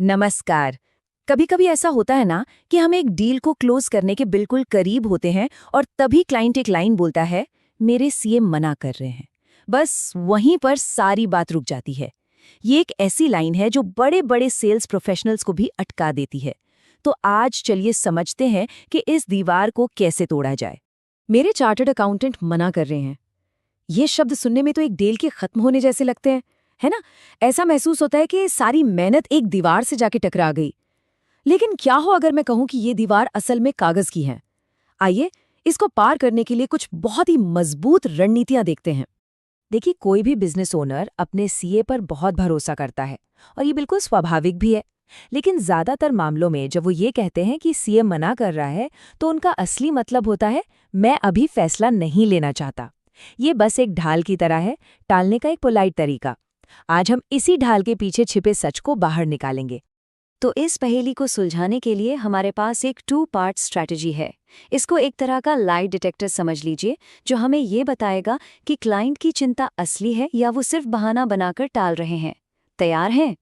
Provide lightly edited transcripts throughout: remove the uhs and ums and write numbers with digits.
नमस्कार। कभी कभी ऐसा होता है ना कि हम एक डील को क्लोज करने के बिल्कुल करीब होते हैं और तभी क्लाइंट एक लाइन बोलता है, मेरे सीए मना कर रहे हैं। बस वहीं पर सारी बात रुक जाती है। ये एक ऐसी लाइन है जो बड़े बड़े सेल्स प्रोफेशनल्स को भी अटका देती है। तो आज चलिए समझते हैं कि इस दीवार को कैसे तोड़ा जाए। मेरे चार्टर्ड अकाउंटेंट मना कर रहे हैं। ये शब्द सुनने में तो एक डील के खत्म होने जैसे लगते हैं, है ना? ऐसा महसूस होता है कि सारी मेहनत एक दीवार से जाके टकरा गई। लेकिन क्या हो अगर मैं कहूं कि ये दीवार असल में कागज की है? आइए इसको पार करने के लिए कुछ बहुत ही मजबूत रणनीतियां देखते हैं। देखिए, कोई भी बिजनेस ओनर अपने सीए पर बहुत भरोसा करता है और ये बिल्कुल स्वाभाविक भी है। लेकिन ज्यादातर मामलों में जब वो ये कहते हैं कि सीए मना कर रहा है, तो उनका असली मतलब होता है, मैं अभी फैसला नहीं लेना चाहता। ये बस एक ढाल की तरह है, टालने का एक पोलाइट तरीका। आज हम इसी ढाल के पीछे छिपे सच को बाहर निकालेंगे। तो इस पहेली को सुलझाने के लिए हमारे पास एक 2 पार्ट स्ट्रैटेजी है। इसको एक तरह का लाई डिटेक्टर समझ लीजिए, जो हमें ये बताएगा कि क्लाइंट की चिंता असली है या वो सिर्फ बहाना बनाकर टाल रहे हैं। तैयार हैं?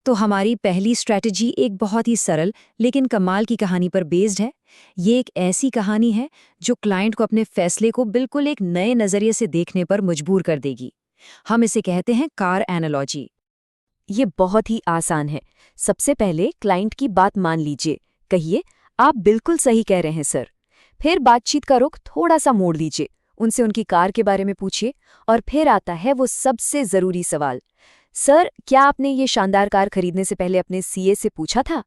तो हमारी पहली स्ट्रैटेजी एक बहुत ही सरल लेकिन कमाल की कहानी पर बेस्ड है। ये एक ऐसी कहानी है जो क्लाइंट को अपने फैसले को बिल्कुल एक नए नजरिए से देखने पर मजबूर कर देगी। हम इसे कहते हैं कार एनालॉजी। ये बहुत ही आसान है। सबसे पहले क्लाइंट की बात मान लीजिए। कहिए, आप बिल्कुल सही कह रहे हैं सर। फिर बातचीत का रुख थोड़ा सा मोड़ लीजिए, उनसे उनकी कार के बारे में पूछिए। और फिर आता है वो सबसे जरूरी सवाल, सर क्या आपने ये शानदार कार खरीदने से पहले अपने सीए से पूछा था?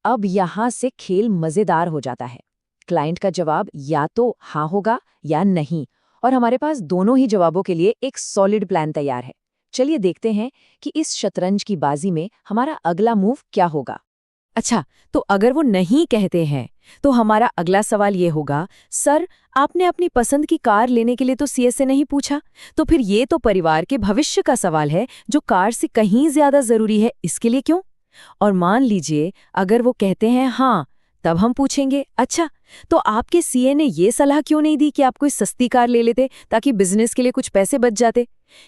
अब यहाँ से खेल मजेदार हो जाता है। क्लाइंट का जवाब या तो हाँ होगा या नहीं, और हमारे पास दोनों ही जवाबों के लिए एक सॉलिड प्लान तैयार है। चलिए देखते हैं कि इस शतरंज की बाजी में हमारा अगला मूव क्या होगा। अच्छा, तो अगर वो नहीं कहते हैं, तो हमारा अगला सवाल ये होगा, सर आपने अपनी पसंद की कार लेने के लिए तो सीए से नहीं पूछा, तो फिर ये तो परिवार के भविष्य का सवाल है जो कार से कहीं ज्यादा जरूरी है, इसके लिए क्यों? और मान लीजिए अगर वो कहते हैं हाँ, तब हम पूछेंगे, अच्छा तो आपके सीए ने ये सलाह क्यों नहीं दी कि आप कोई सस्ती कार ले लेते ताकि बिजनेस के लिए कुछ पैसे बच जाते?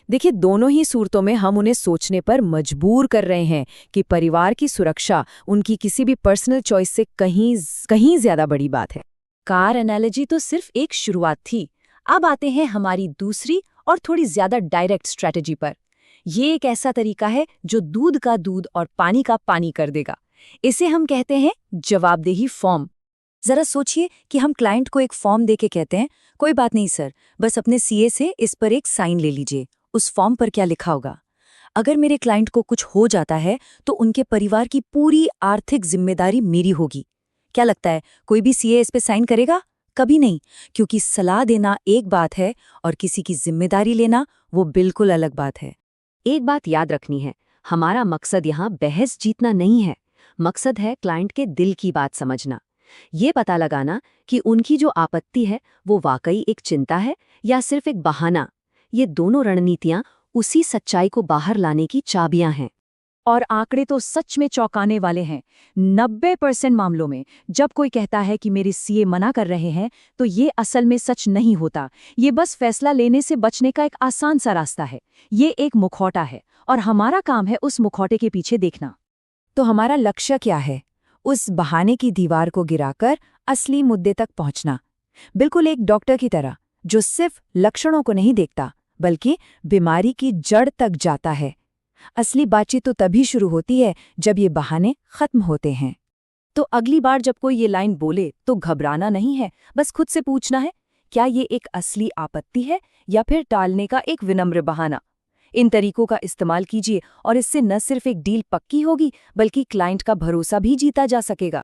देखिए, दोनों ही सूरतों में हम उन्हें सोचने पर मजबूर कर रहे हैं कि परिवार की सुरक्षा उनकी किसी भी पर्सनल चॉइस से कहीं ज्यादा बड़ी बात है। कार एनालॉजी तो सिर्फ एक शुरुआत थी। अब आते हैं हमारी दूसरी और थोड़ी ज्यादा डायरेक्ट स्ट्रैटेजी पर। ये एक ऐसा तरीका है जो दूध का दूध और पानी का पानी कर देगा। इसे हम कहते हैं जवाबदेही फॉर्म। जरा सोचिए कि हम क्लाइंट को एक फॉर्म देके कहते हैं, कोई बात नहीं सर, बस अपने सीए से इस पर एक साइन ले लीजिए। उस फॉर्म पर क्या लिखा होगा? अगर मेरे क्लाइंट को कुछ हो जाता है तो उनके परिवार की पूरी आर्थिक जिम्मेदारी मेरी होगी। क्या लगता है कोई भी सीए इस पे साइन करेगा? कभी नहीं, क्योंकि सलाह देना एक बात है और किसी की जिम्मेदारी लेना वो बिल्कुल अलग बात है। एक बात याद रखनी है, हमारा मकसद यहाँ बहस जीतना नहीं है। मकसद है क्लाइंट के दिल की बात समझना। ये पता लगाना कि उनकी जो आपत्ति है वो वाकई एक चिंता है या सिर्फ एक बहाना। ये दोनों रणनीतियां उसी सच्चाई को बाहर लाने की चाबियां हैं। और आंकड़े तो सच में चौंकाने वाले हैं। 90% मामलों में जब कोई कहता है कि मेरे सीए मना कर रहे हैं, तो ये असल में सच नहीं होता। ये बस फैसला लेने से बचने का एक आसान सा रास्ता है। ये एक मुखौटा है और हमारा काम है उस मुखौटे के पीछे देखना। तो हमारा लक्ष्य क्या है? उस बहाने की दीवार को गिराकर असली मुद्दे तक पहुंचना। बिल्कुल एक डॉक्टर की तरह जो सिर्फ लक्षणों को नहीं देखता बल्कि बीमारी की जड़ तक जाता है। असली बातचीत तो तभी शुरू होती है जब ये बहाने खत्म होते हैं। तो अगली बार जब कोई ये लाइन बोले तो घबराना नहीं है, बस खुद से पूछना है, क्या ये एक असली आपत्ति है या फिर टालने का एक विनम्र बहाना? इन तरीकों का इस्तेमाल कीजिए और इससे न सिर्फ एक डील पक्की होगी बल्कि क्लाइंट का भरोसा भी जीता जा सकेगा।